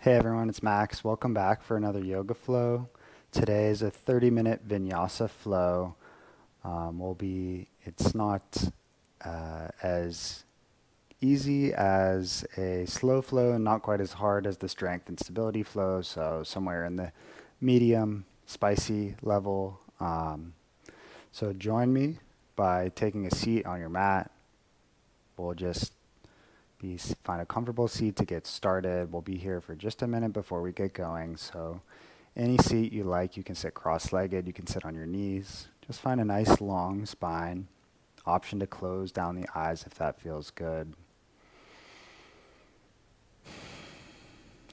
Hey everyone, it's Max. Welcome back for another yoga flow. Today is a 30-minute Vinyasa flow. It's not as easy as a slow flow and not quite as hard as the strength and stability flow, so somewhere in the medium, spicy level. So join me by taking a seat on your mat. We'll just find a comfortable seat to get started. We'll be here for just a minute before we get going. So any seat you like, you can sit cross-legged, you can sit on your knees. Just find a nice long spine. Option to close down the eyes if that feels good.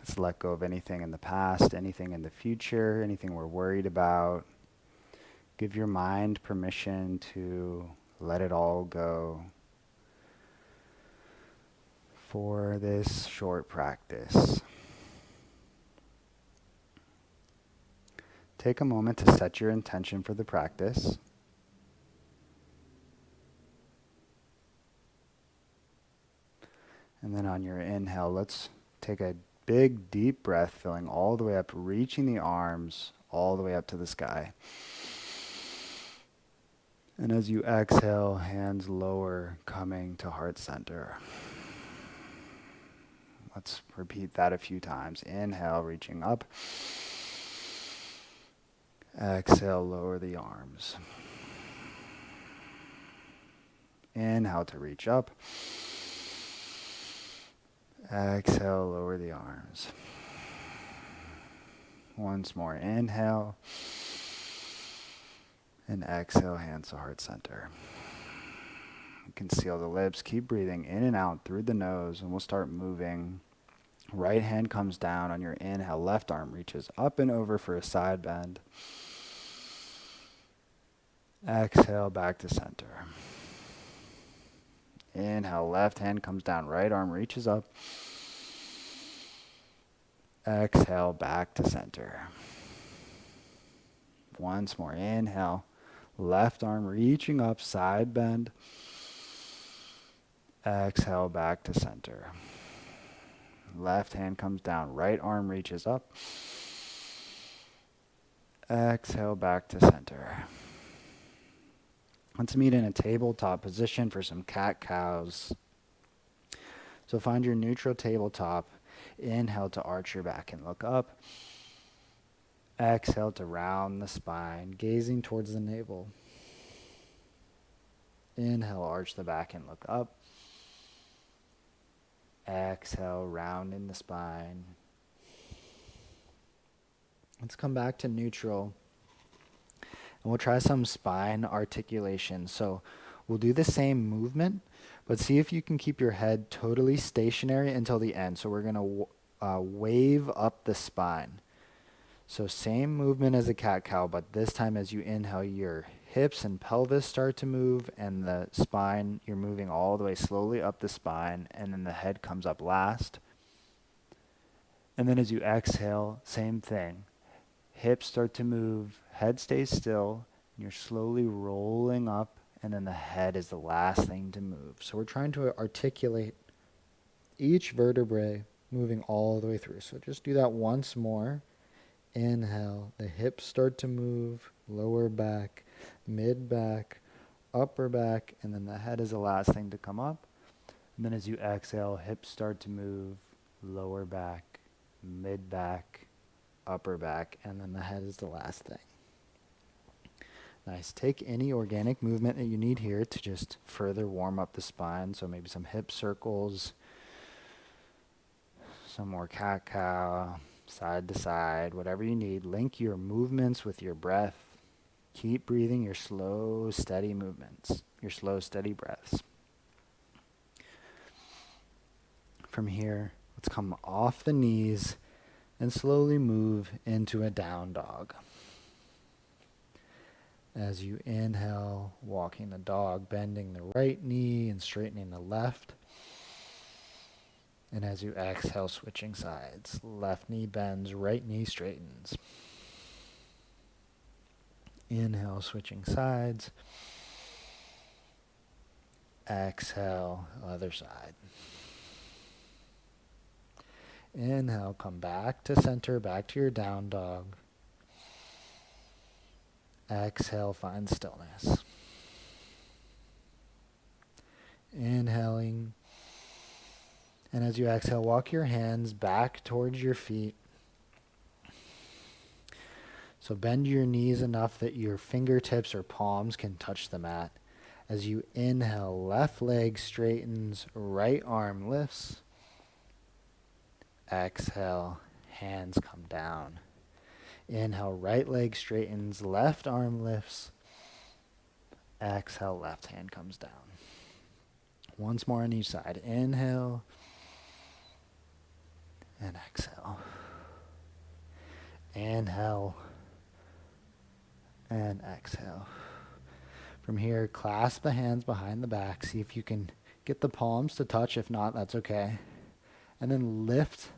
Just let go of anything in the past, anything in the future, anything we're worried about. Give your mind permission to let it all go for this short practice. Take a moment to set your intention for the practice. And then on your inhale, let's take a big, deep breath, filling all the way up, reaching the arms all the way up to the sky. And as you exhale, hands lower, coming to heart center. Let's repeat that a few times. Inhale, reaching up. Exhale, lower the arms. Inhale to reach up. Exhale, lower the arms. Once more, inhale. And exhale, hands to heart center. You can seal the lips. Keep breathing in and out through the nose, and we'll start moving. Right hand comes down on your inhale. Left arm reaches up and over for a side bend. Exhale, back to center. Inhale, left hand comes down. Right arm reaches up. Exhale, back to center. Once more, inhale. Left arm reaching up, side bend. Exhale, back to center. Left hand comes down, right arm reaches up. Exhale, back to center. Let's meet in a tabletop position for some cat-cows. So find your neutral tabletop. Inhale to arch your back and look up. Exhale to round the spine, gazing towards the navel. Inhale, arch the back and look up. Exhale, round in the spine. Let's come back to neutral. And we'll try some spine articulation. So we'll do the same movement, but see if you can keep your head totally stationary until the end. So we're going to wave up the spine. So same movement as a cat-cow, but this time as you inhale, your hips and pelvis start to move, and the spine, you're moving all the way slowly up the spine, and then the head comes up last. And then as you exhale, same thing. Hips start to move, head stays still, and you're slowly rolling up, and then the head is the last thing to move. So we're trying to articulate each vertebrae moving all the way through. So just do that once more. Inhale, the hips start to move, lower back, mid back, upper back, and then the head is the last thing to come up. And then as you exhale, hips start to move, lower back, mid back, upper back, and then the head is the last thing. Nice. Take any organic movement that you need here to just further warm up the spine. So maybe some hip circles, some more cat-cow, side to side, whatever you need. Link your movements with your breath. Keep breathing your slow, steady movements, your slow, steady breaths. From here, let's come off the knees and slowly move into a down dog. As you inhale, walking the dog, bending the right knee and straightening the left. And as you exhale, switching sides. Left knee bends, right knee straightens. Inhale, switching sides. Exhale, other side. Inhale, come back to center, back to your down dog. Exhale, find stillness. Inhaling. And as you exhale, walk your hands back towards your feet. So bend your knees enough that your fingertips or palms can touch the mat. As you inhale, left leg straightens, right arm lifts. Exhale, hands come down. Inhale, right leg straightens, left arm lifts. Exhale, left hand comes down. Once more on each side. Inhale and exhale. Inhale and exhale. From here, clasp the hands behind the back. See if you can get the palms to touch. If not, that's okay. And then lift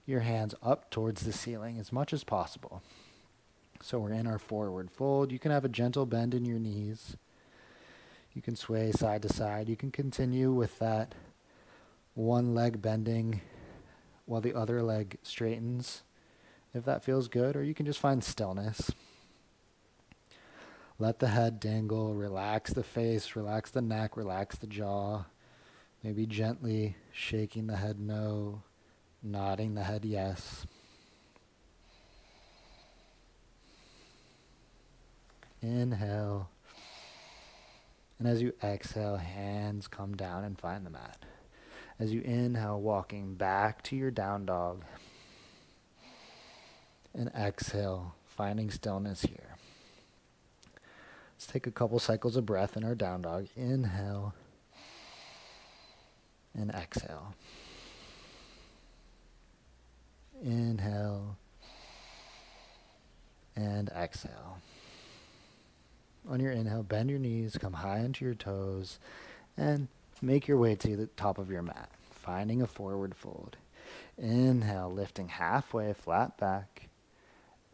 your hands up towards the ceiling as much as possible. So we're in our forward fold. You can have a gentle bend in your knees. You can sway side to side. You can continue with that one leg bending while the other leg straightens, if that feels good, or you can just find stillness. Let the head dangle, relax the face, relax the neck, relax the jaw. Maybe gently shaking the head no, nodding the head yes. Inhale. And as you exhale, hands come down and find the mat. As you inhale, walking back to your down dog. And exhale, finding stillness here. Let's take a couple cycles of breath in our down dog. Inhale and exhale. Inhale and exhale. On your inhale, bend your knees, come high into your toes, and make your way to the top of your mat, finding a forward fold. Inhale, lifting halfway, flat back.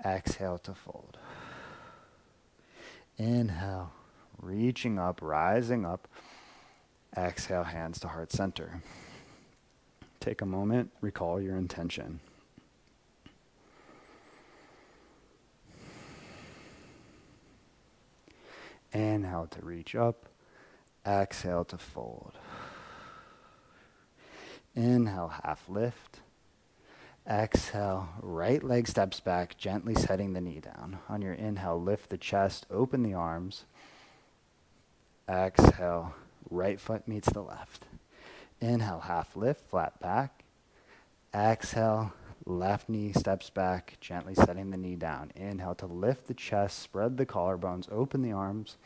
Exhale to fold. Inhale, reaching up, rising up. Exhale, hands to heart center. Take a moment, recall your intention. Inhale to reach up. Exhale to fold. Inhale, half lift. Exhale, right leg steps back, gently setting the knee down. On your inhale, lift the chest, open the arms. Exhale, right foot meets the left. Inhale, half lift, flat back. Exhale, left knee steps back, gently setting the knee down. Inhale to lift the chest, spread the collarbones, open the arms.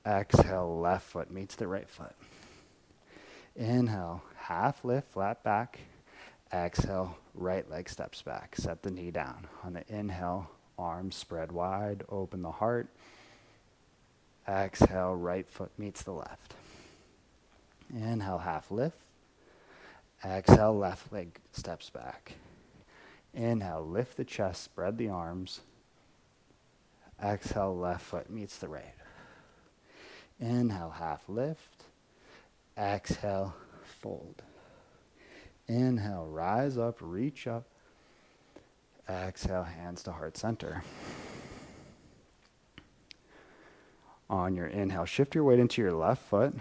Exhale, left foot meets the right foot. Inhale, half lift, flat back. Exhale, right leg steps back, set the knee down. On the inhale, arms spread wide, open the heart. Exhale, right foot meets the left. Inhale, half lift. Exhale, left leg steps back. Inhale, lift the chest, spread the arms. Exhale, left foot meets the right. Inhale, half lift. Exhale, fold. Inhale, rise up, reach up. Exhale, hands to heart center. On your inhale, shift your weight into your left foot.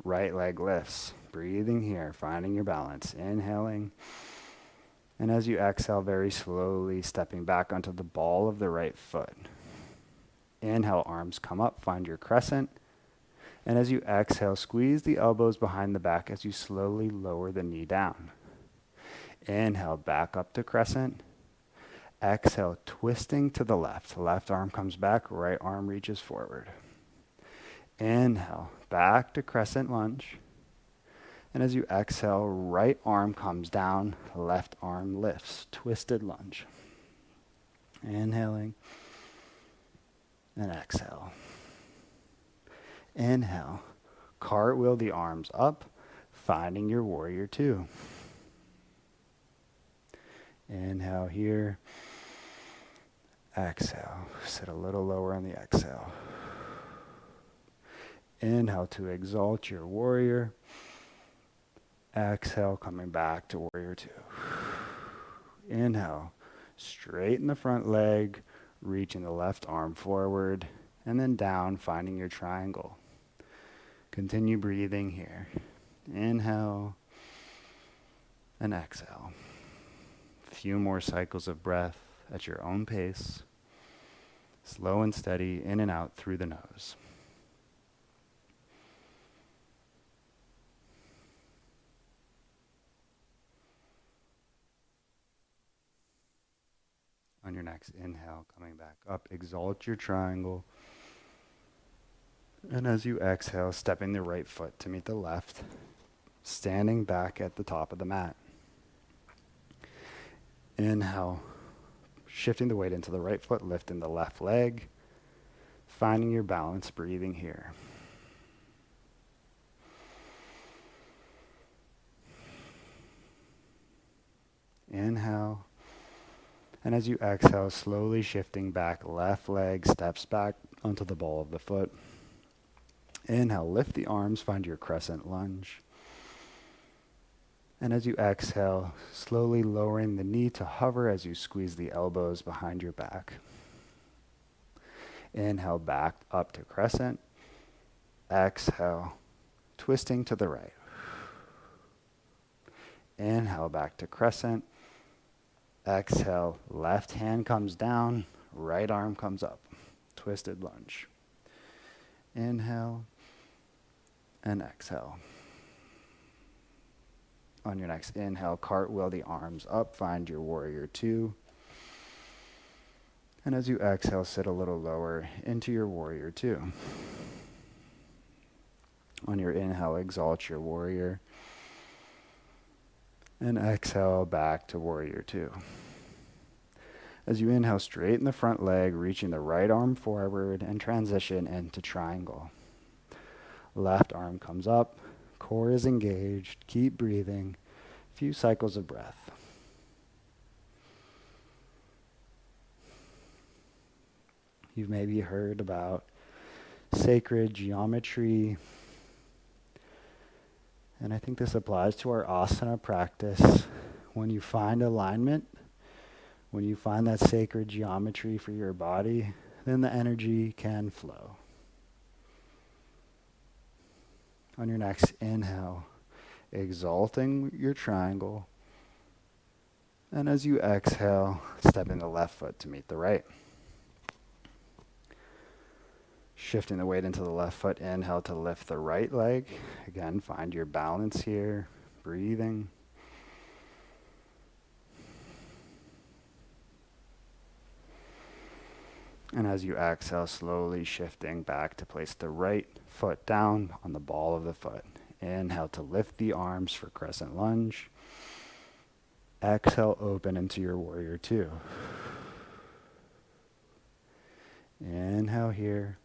Right leg lifts. Breathing here, finding your balance. Inhaling. And as you exhale, very slowly stepping back onto the ball of the right foot. Inhale, arms come up, find your crescent. And as you exhale, squeeze the elbows behind the back as you slowly lower the knee down. Inhale, back up to crescent. Exhale, twisting to the left. Left arm comes back, right arm reaches forward. Inhale, back to crescent lunge. And as you exhale, right arm comes down, left arm lifts, twisted lunge. Inhaling and exhale. Inhale, cartwheel the arms up, finding your warrior two. Inhale here. Exhale. Sit a little lower on the exhale. Inhale to exalt your warrior. Exhale, coming back to warrior two. Inhale, straighten the front leg, reaching the left arm forward, and then down, finding your triangle. Continue breathing here. Inhale and exhale. A few more cycles of breath at your own pace. Slow and steady, in and out through the nose. On your next inhale, coming back up, exalt your triangle. And as you exhale, stepping the right foot to meet the left, standing back at the top of the mat. Inhale, shifting the weight into the right foot, lifting the left leg, finding your balance, breathing here. Inhale. And as you exhale, slowly shifting back, left leg steps back onto the ball of the foot. Inhale, lift the arms, find your crescent lunge. And as you exhale, slowly lowering the knee to hover as you squeeze the elbows behind your back. Inhale, back up to crescent. Exhale, twisting to the right. Inhale, back to crescent. Exhale, left hand comes down, right arm comes up. Twisted lunge. Inhale and exhale. On your next inhale, cartwheel the arms up, find your warrior two. And as you exhale, sit a little lower into your warrior two. On your inhale, exalt your warrior. And exhale back to warrior two. As you inhale, straighten the front leg, reaching the right arm forward and transition into triangle. Left arm comes up, core is engaged, keep breathing, few cycles of breath. You've maybe heard about sacred geometry, and I think this applies to our asana practice. When you find alignment, when you find that sacred geometry for your body, then the energy can flow. On your next inhale, exalting your triangle. And as you exhale, stepping the left foot to meet the right. Shifting the weight into the left foot, inhale to lift the right leg. Again, find your balance here, breathing. And as you exhale, slowly shifting back to place the right foot down on the ball of the foot. Inhale to lift the arms for crescent lunge. Exhale, open into your warrior two. Inhale here.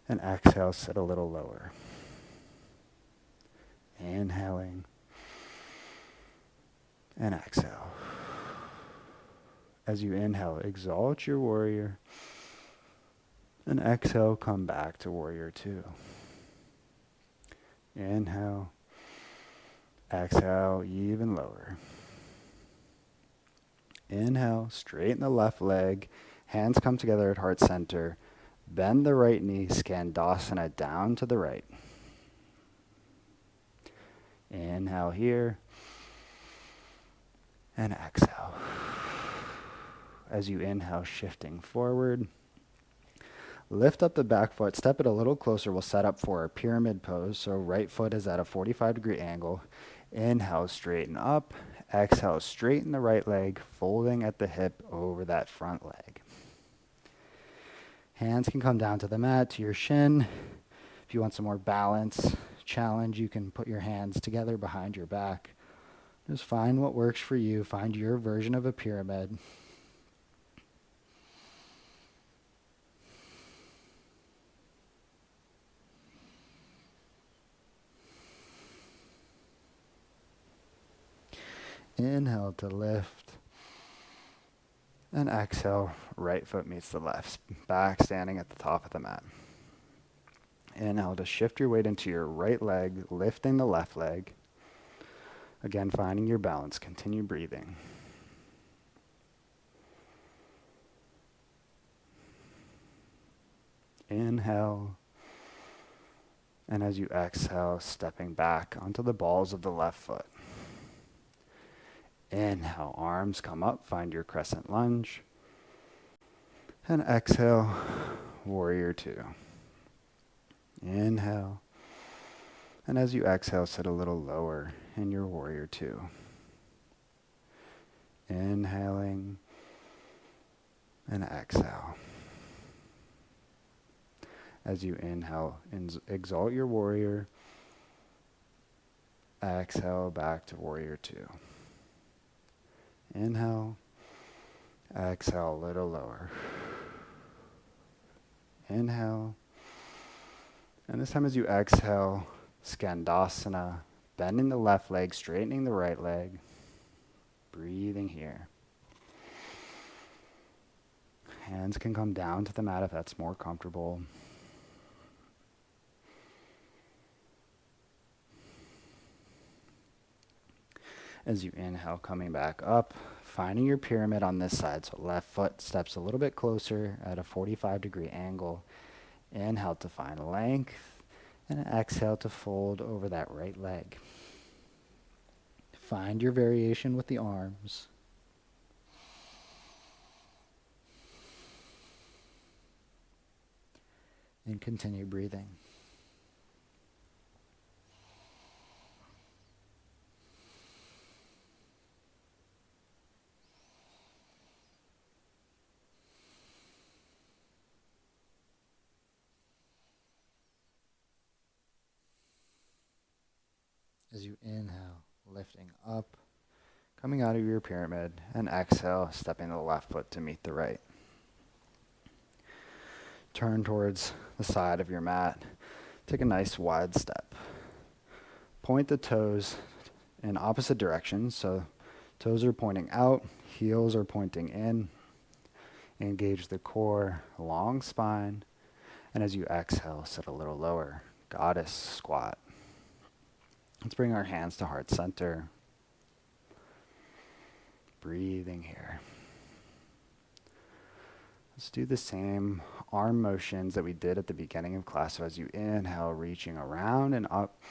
And exhale, sit a little lower. Inhaling. And exhale. As you inhale, exalt your warrior. And exhale, come back to warrior two. Inhale. Exhale, even lower. Inhale, straighten the left leg. Hands come together at heart center. Bend the right knee, Skandasana down to the right. Inhale here. And exhale. As you inhale, shifting forward. Lift up the back foot, step it a little closer. We'll set up for a pyramid pose. So right foot is at a 45-degree angle. Inhale, straighten up. Exhale, straighten the right leg, folding at the hip over that front leg. Hands can come down to the mat, to your shin. If you want some more balance, challenge, you can put your hands together behind your back. Just find what works for you. Find your version of a pyramid. Inhale to lift. And exhale, right foot meets the left. Back standing at the top of the mat. Inhale to shift your weight into your right leg, lifting the left leg. Again, finding your balance. Continue breathing. Inhale. And as you exhale, stepping back onto the balls of the left foot. Inhale, arms come up, find your crescent lunge. And exhale, warrior two. Inhale. And as you exhale, sit a little lower in your warrior two. Inhaling and exhale. As you inhale, exalt your warrior. Exhale back to warrior two. Inhale. Exhale a little lower. Inhale. And this time as you exhale, Skandasana, bending the left leg, straightening the right leg. Breathing here. Hands can come down to the mat if that's more comfortable. As you inhale, coming back up, finding your pyramid on this side. So left foot steps a little bit closer at a 45-degree angle. Inhale to find length, and exhale to fold over that right leg. Find your variation with the arms. And continue breathing. As you inhale, lifting up, coming out of your pyramid, and exhale, stepping the left foot to meet the right. Turn towards the side of your mat. Take a nice wide step. Point the toes in opposite directions. So toes are pointing out, heels are pointing in. Engage the core, long spine. And as you exhale, sit a little lower. Goddess squat. Let's bring our hands to heart center. Breathing here. Let's do the same arm motions that we did at the beginning of class. So as you inhale, reaching around and up.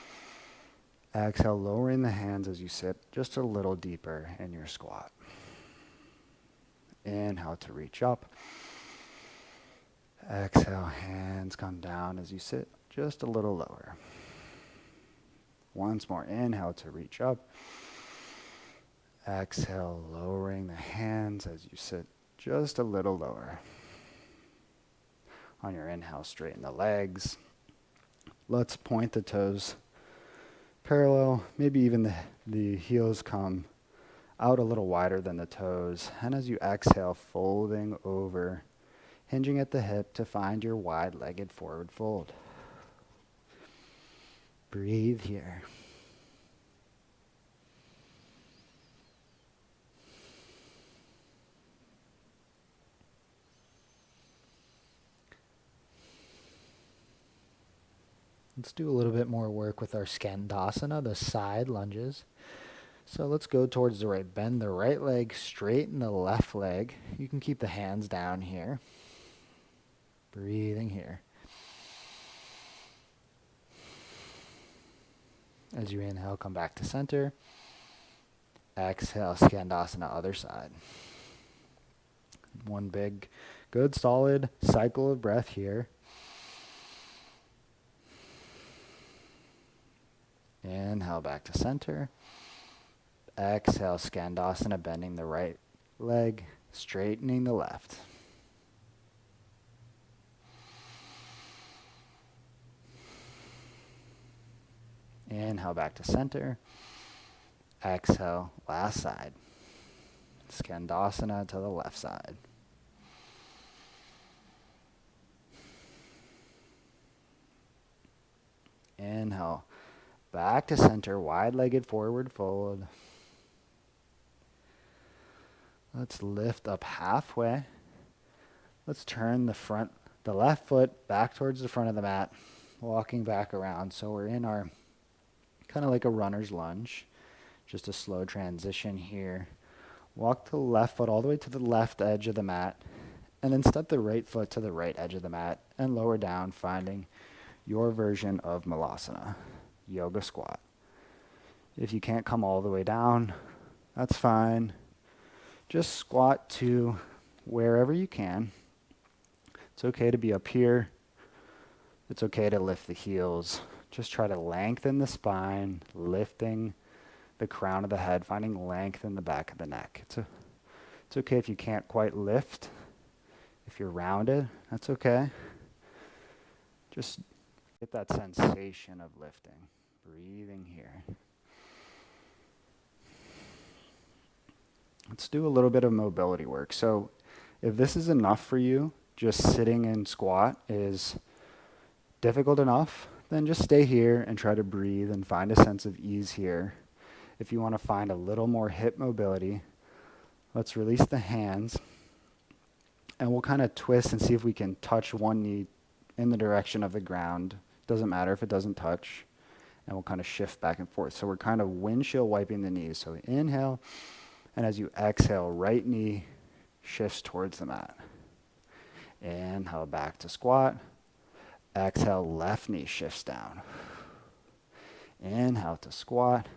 Exhale, lowering the hands as you sit just a little deeper in your squat. Inhale to reach up. Exhale, hands come down as you sit just a little lower. Once more, inhale to reach up. Exhale, lowering the hands as you sit just a little lower. On your inhale, straighten the legs. Let's point the toes parallel. Maybe even the heels come out a little wider than the toes. And as you exhale, folding over, hinging at the hip to find your wide-legged forward fold. Breathe here. Let's do a little bit more work with our Skandasana, the side lunges. So let's go towards the right. Bend the right leg, straighten the left leg. You can keep the hands down here. Breathing here. As you inhale, come back to center. Exhale, Skandasana, other side. One big, good, solid cycle of breath here. Inhale, back to center. Exhale, Skandasana, bending the right leg, straightening the left. Inhale, back to center. Exhale, last side. Skandasana to the left side. Inhale, back to center, wide-legged forward fold. Let's lift up halfway. Let's turn the left foot back towards the front of the mat, walking back around. So we're in our kind of like a runner's lunge. Just a slow transition here. Walk the left foot all the way to the left edge of the mat. And then step the right foot to the right edge of the mat and lower down, finding your version of Malasana, yoga squat. If you can't come all the way down, that's fine. Just squat to wherever you can. It's okay to be up here. It's okay to lift the heels. Just try to lengthen the spine, lifting the crown of the head, finding length in the back of the neck. It's okay if you can't quite lift. If you're rounded, that's okay. Just get that sensation of lifting. Breathing here. Let's do a little bit of mobility work. So if this is enough for you, just sitting in squat is difficult enough, then just stay here and try to breathe and find a sense of ease here. If you want to find a little more hip mobility, let's release the hands and we'll kind of twist and see if we can touch one knee in the direction of the ground. Doesn't matter if it doesn't touch. And we'll kind of shift back and forth. So we're kind of windshield wiping the knees. So inhale, and as you exhale, right knee shifts towards the mat. Inhale, back to squat. Exhale, left knee shifts down. Inhale to squat.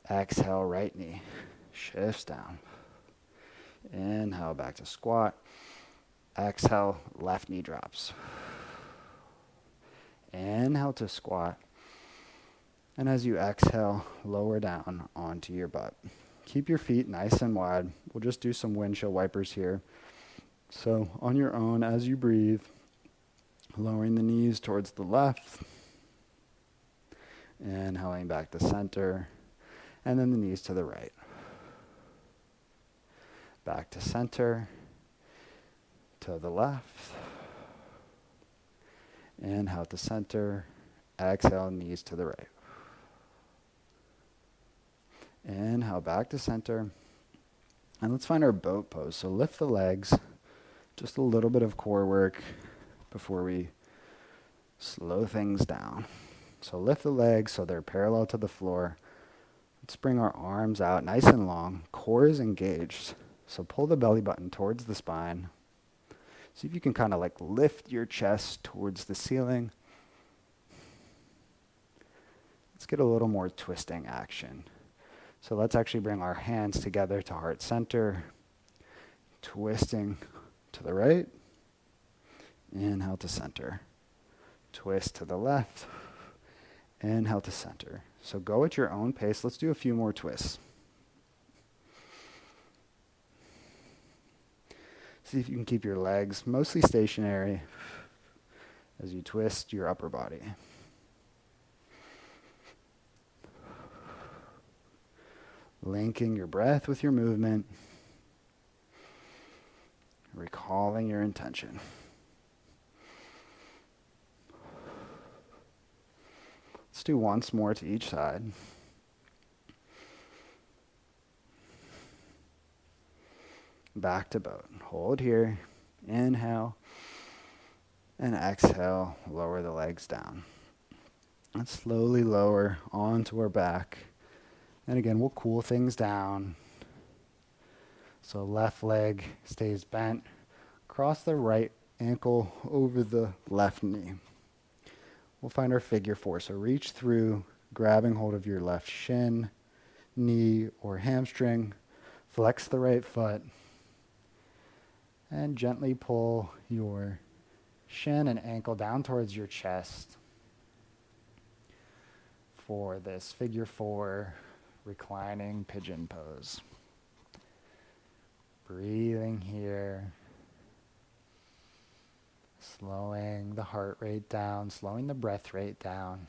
Exhale, right knee shifts down. Inhale, back to squat. Exhale, left knee drops. Inhale to squat. And as you exhale, lower down onto your butt. Keep your feet nice and wide. We'll just do some windshield wipers here. So on your own, as you breathe, lowering the knees towards the left. Inhaling back to center. And then the knees to the right. Back to center. To the left. Inhale to center. Exhale, knees to the right. Inhale, back to center. And let's find our boat pose. So lift the legs. Just a little bit of core work before we slow things down. So lift the legs so they're parallel to the floor. Let's bring our arms out nice and long. Core is engaged. So pull the belly button towards the spine. See if you can kind of like lift your chest towards the ceiling. Let's get a little more twisting action. So let's actually bring our hands together to heart center. Twisting to the right. Inhale to center. Twist to the left. Inhale to center. So go at your own pace. Let's do a few more twists. See if you can keep your legs mostly stationary as you twist your upper body. Linking your breath with your movement. Recalling your intention. Let's do once more to each side. Back to boat. Hold here. Inhale. And exhale. Lower the legs down. And slowly lower onto our back. And again, we'll cool things down. So left leg stays bent. Cross the right ankle over the left knee. We'll find our figure four. So reach through, grabbing hold of your left shin, knee, or hamstring. Flex the right foot. And gently pull your shin and ankle down towards your chest for this figure four reclining pigeon pose. Breathing here. Slowing the heart rate down, slowing the breath rate down.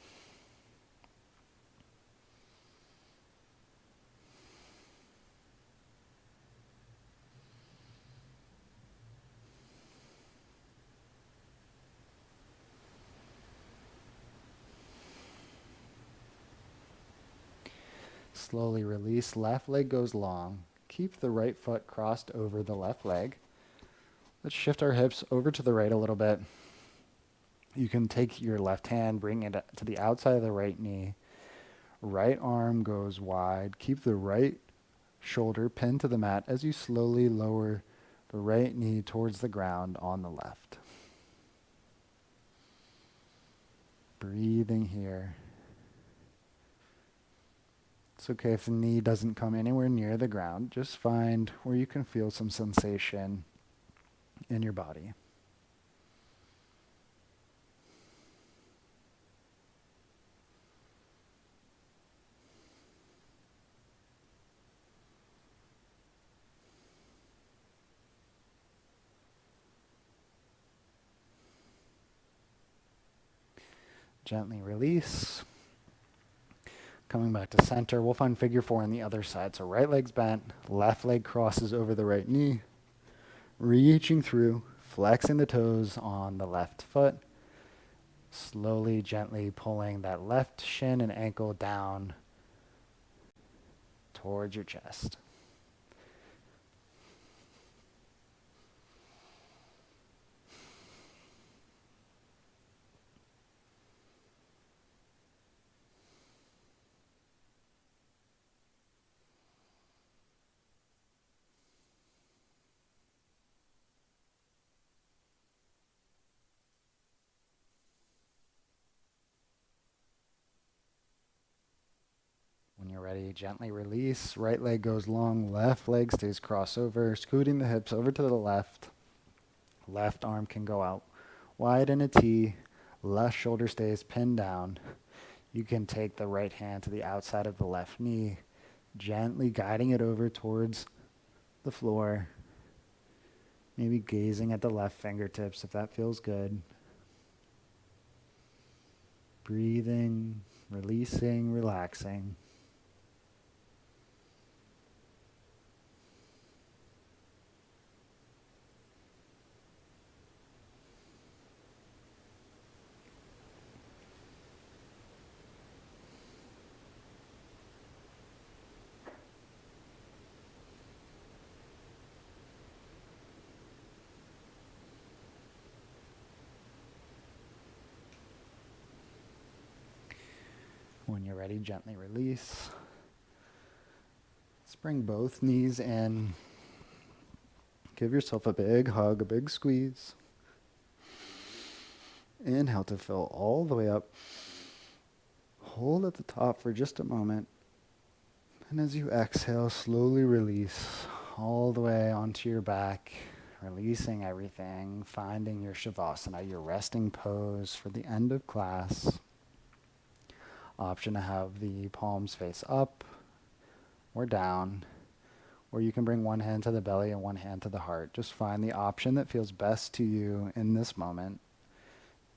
Slowly release, left leg goes long. Keep the right foot crossed over the left leg. Let's shift our hips over to the right a little bit. You can take your left hand, bring it to the outside of the right knee. Right arm goes wide. Keep the right shoulder pinned to the mat as you slowly lower the right knee towards the ground on the left. Breathing here. It's okay if the knee doesn't come anywhere near the ground. Just find where you can feel some sensation in your body. Gently release. Coming back to center, we'll find figure four on the other side. So right leg's bent, left leg crosses over the right knee, reaching through, flexing the toes on the left foot, slowly, gently pulling that left shin and ankle down towards your chest. When you're ready, gently release. Right leg goes long, left leg stays crossover, scooting the hips over to the left. Left arm can go out wide in a T. Left shoulder stays pinned down. You can take the right hand to the outside of the left knee, gently guiding it over towards the floor. Maybe gazing at the left fingertips if that feels good. Breathing, releasing, relaxing. When you're ready, gently release. Let's bring both knees in. Give yourself a big hug, a big squeeze. Inhale to fill all the way up. Hold at the top for just a moment. And as you exhale, slowly release all the way onto your back, releasing everything, finding your Shavasana, your resting pose for the end of class. Option to have the palms face up or down, or you can bring one hand to the belly and one hand to the heart. Just find the option that feels best to you in this moment.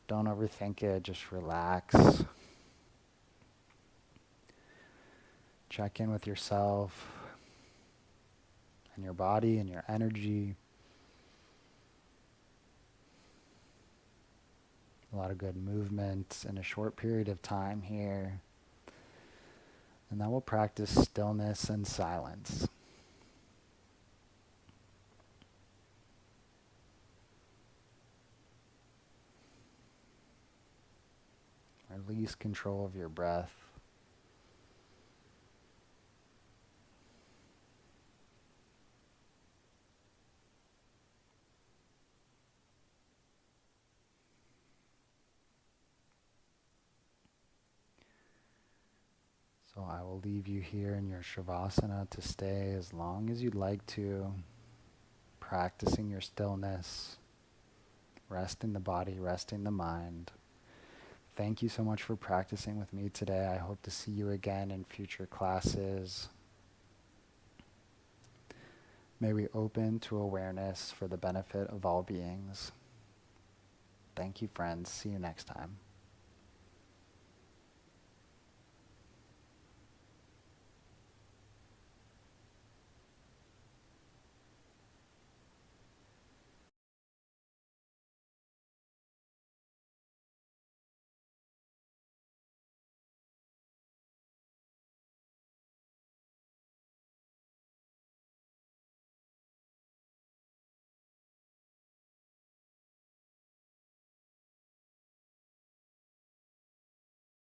Don't overthink it, just relax. Check in with yourself and your body and your energy. A lot of good movement in a short period of time here. And then we'll practice stillness and silence. Release control of your breath. So I will leave you here in your Shavasana to stay as long as you'd like to, practicing your stillness, resting the body, resting the mind. Thank you so much for practicing with me today. I hope to see you again in future classes. May we open to awareness for the benefit of all beings. Thank you, friends. See you next time.